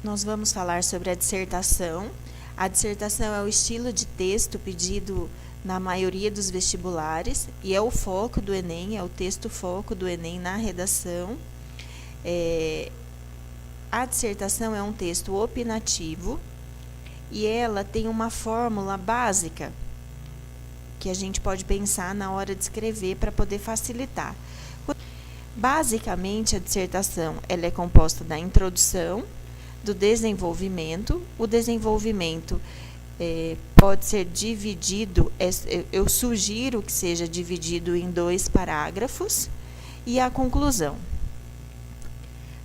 Nós vamos falar sobre a dissertação. A dissertação é o estilo de texto pedido na maioria dos vestibulares e é o foco do Enem, é o texto foco do Enem na redação. A dissertação é um texto opinativo e ela tem uma fórmula básica que a gente pode pensar na hora de escrever para poder facilitar. Basicamente, a dissertação ela é composta da introdução, do desenvolvimento. O desenvolvimento pode ser dividido, eu sugiro que seja dividido em 2 parágrafos, e a conclusão.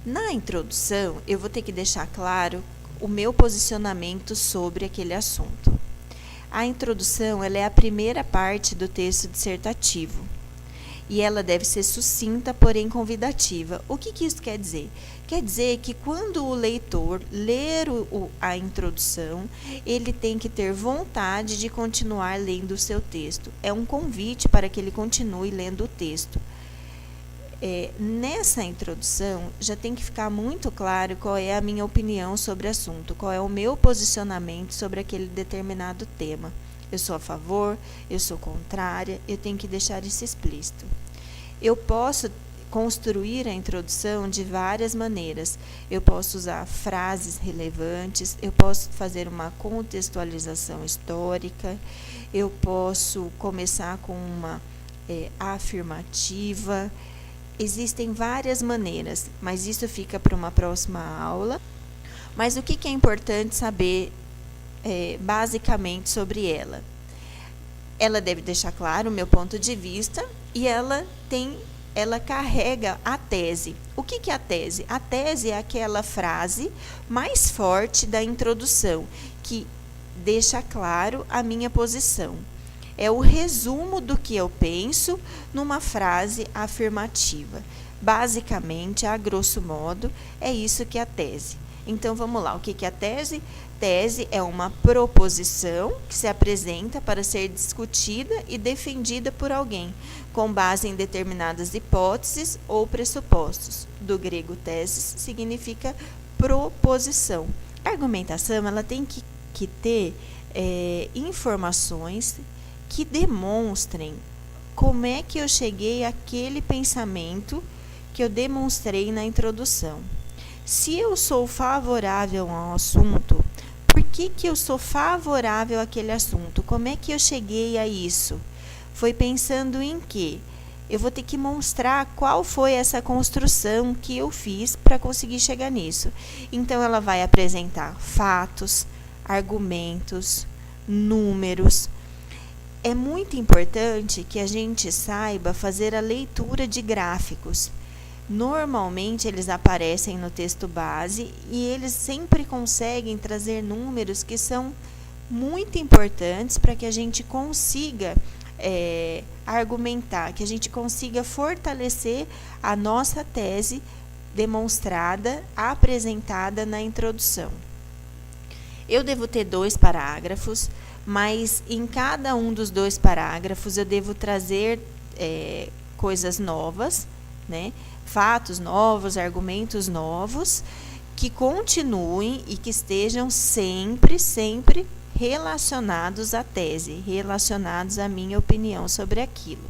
Na introdução, eu vou ter que deixar claro o meu posicionamento sobre aquele assunto. A introdução ela é a primeira parte do texto dissertativo e ela deve ser sucinta, porém convidativa. O que isso quer dizer? Quer dizer que quando o leitor ler a introdução, ele tem que ter vontade de continuar lendo o seu texto. É um convite para que ele continue lendo o texto. Nessa introdução, já tem que ficar muito claro qual é a minha opinião sobre o assunto, qual é o meu posicionamento sobre aquele determinado tema. Eu sou a favor, eu sou contrária, eu tenho que deixar isso explícito. Eu posso construir a introdução de várias maneiras. Eu posso usar frases relevantes, eu posso fazer uma contextualização histórica, eu posso começar com uma afirmativa. Existem várias maneiras, mas isso fica para uma próxima aula. Mas o que é importante saber basicamente sobre ela? Ela deve deixar claro o meu ponto de vista e ela carrega a tese. O que é a tese? A tese é aquela frase mais forte da introdução, que deixa claro a minha posição. É o resumo do que eu penso numa frase afirmativa. Basicamente, a grosso modo, é isso que é a tese. Então, vamos lá. O que é a tese? Tese é uma proposição que se apresenta para ser discutida e defendida por alguém, com base em determinadas hipóteses ou pressupostos. Do grego tesis significa proposição. A argumentação ela tem que ter informações que demonstrem como é que eu cheguei àquele pensamento que eu demonstrei na introdução. Se eu sou favorável ao assunto, por que eu sou favorável àquele assunto? Como é que eu cheguei a isso? Foi pensando em quê? Eu vou ter que mostrar qual foi essa construção que eu fiz para conseguir chegar nisso. Então, ela vai apresentar fatos, argumentos, números. É muito importante que a gente saiba fazer a leitura de gráficos. Normalmente, eles aparecem no texto base e eles sempre conseguem trazer números que são muito importantes para que a gente consiga argumentar, que a gente consiga fortalecer a nossa tese demonstrada, apresentada na introdução. Eu devo ter 2 parágrafos, mas em cada um dos 2 parágrafos eu devo trazer coisas novas, né? Fatos novos, argumentos novos, que continuem e que estejam sempre relacionados à tese, relacionados à minha opinião sobre aquilo.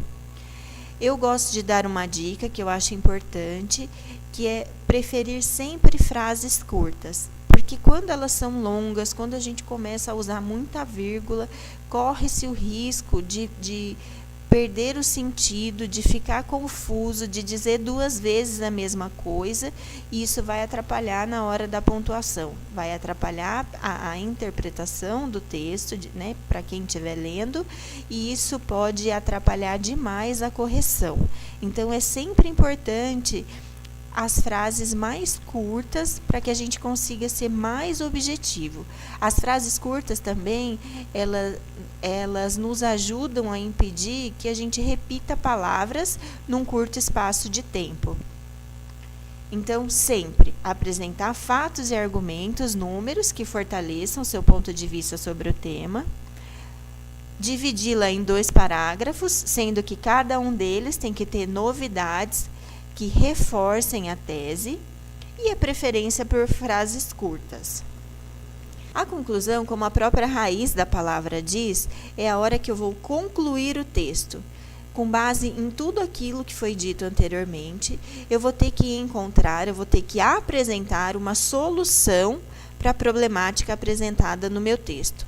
Eu gosto de dar uma dica que eu acho importante, que é preferir sempre frases curtas. Porque quando elas são longas, quando a gente começa a usar muita vírgula, corre-se o risco de perder o sentido, de ficar confuso, de dizer 2 vezes a mesma coisa, e isso vai atrapalhar na hora da pontuação, vai atrapalhar a interpretação do texto, né, para quem estiver lendo, e isso pode atrapalhar demais a correção. Então, é sempre importante as frases mais curtas para que a gente consiga ser mais objetivo. As frases curtas também, elas nos ajudam a impedir que a gente repita palavras num curto espaço de tempo. Então, sempre apresentar fatos e argumentos, números que fortaleçam seu ponto de vista sobre o tema, dividi-la em 2 parágrafos, sendo que cada um deles tem que ter novidades que reforcem a tese e a preferência por frases curtas. A conclusão, como a própria raiz da palavra diz, é a hora que eu vou concluir o texto. Com base em tudo aquilo que foi dito anteriormente, eu vou ter que apresentar uma solução para a problemática apresentada no meu texto.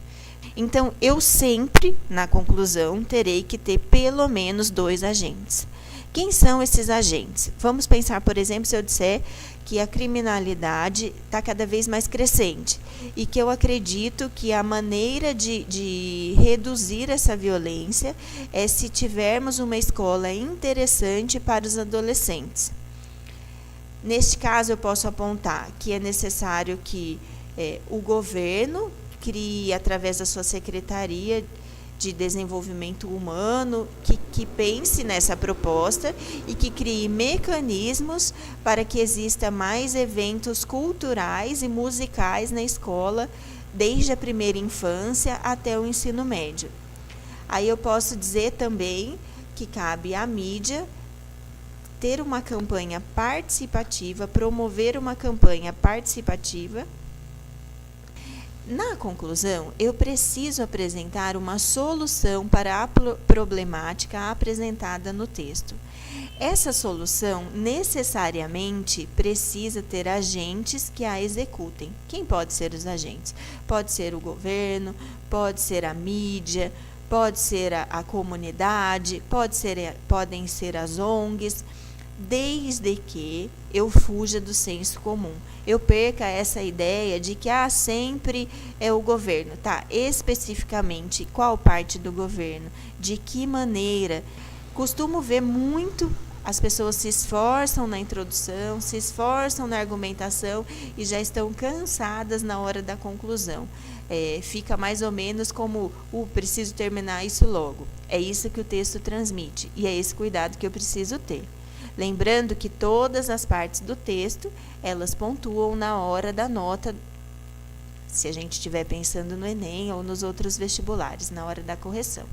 Então, eu sempre, na conclusão, terei que ter pelo menos 2 agentes. Quem são esses agentes? Vamos pensar, por exemplo, se eu disser que a criminalidade está cada vez mais crescente e que eu acredito que a maneira de reduzir essa violência é se tivermos uma escola interessante para os adolescentes. Neste caso, eu posso apontar que é necessário que o governo crie, através da sua Secretaria de Desenvolvimento Humano, que pense nessa proposta e que crie mecanismos para que exista mais eventos culturais e musicais na escola, desde a primeira infância até o ensino médio. Aí eu posso dizer também que cabe à mídia ter uma campanha participativa, promover uma campanha participativa. Na conclusão, eu preciso apresentar uma solução para a problemática apresentada no texto. Essa solução necessariamente precisa ter agentes que a executem. Quem pode ser os agentes? Pode ser o governo, pode ser a mídia, pode ser a comunidade, podem ser as ONGs, desde que eu fuja do senso comum. Eu perca essa ideia de que sempre é o governo, tá? Especificamente, qual parte do governo? De que maneira? Costumo ver muito, as pessoas se esforçam na introdução, se esforçam na argumentação e já estão cansadas na hora da conclusão. Fica mais ou menos como, preciso terminar isso logo. É isso que o texto transmite e é esse cuidado que eu preciso ter. Lembrando que todas as partes do texto, elas pontuam na hora da nota, se a gente estiver pensando no Enem ou nos outros vestibulares, na hora da correção.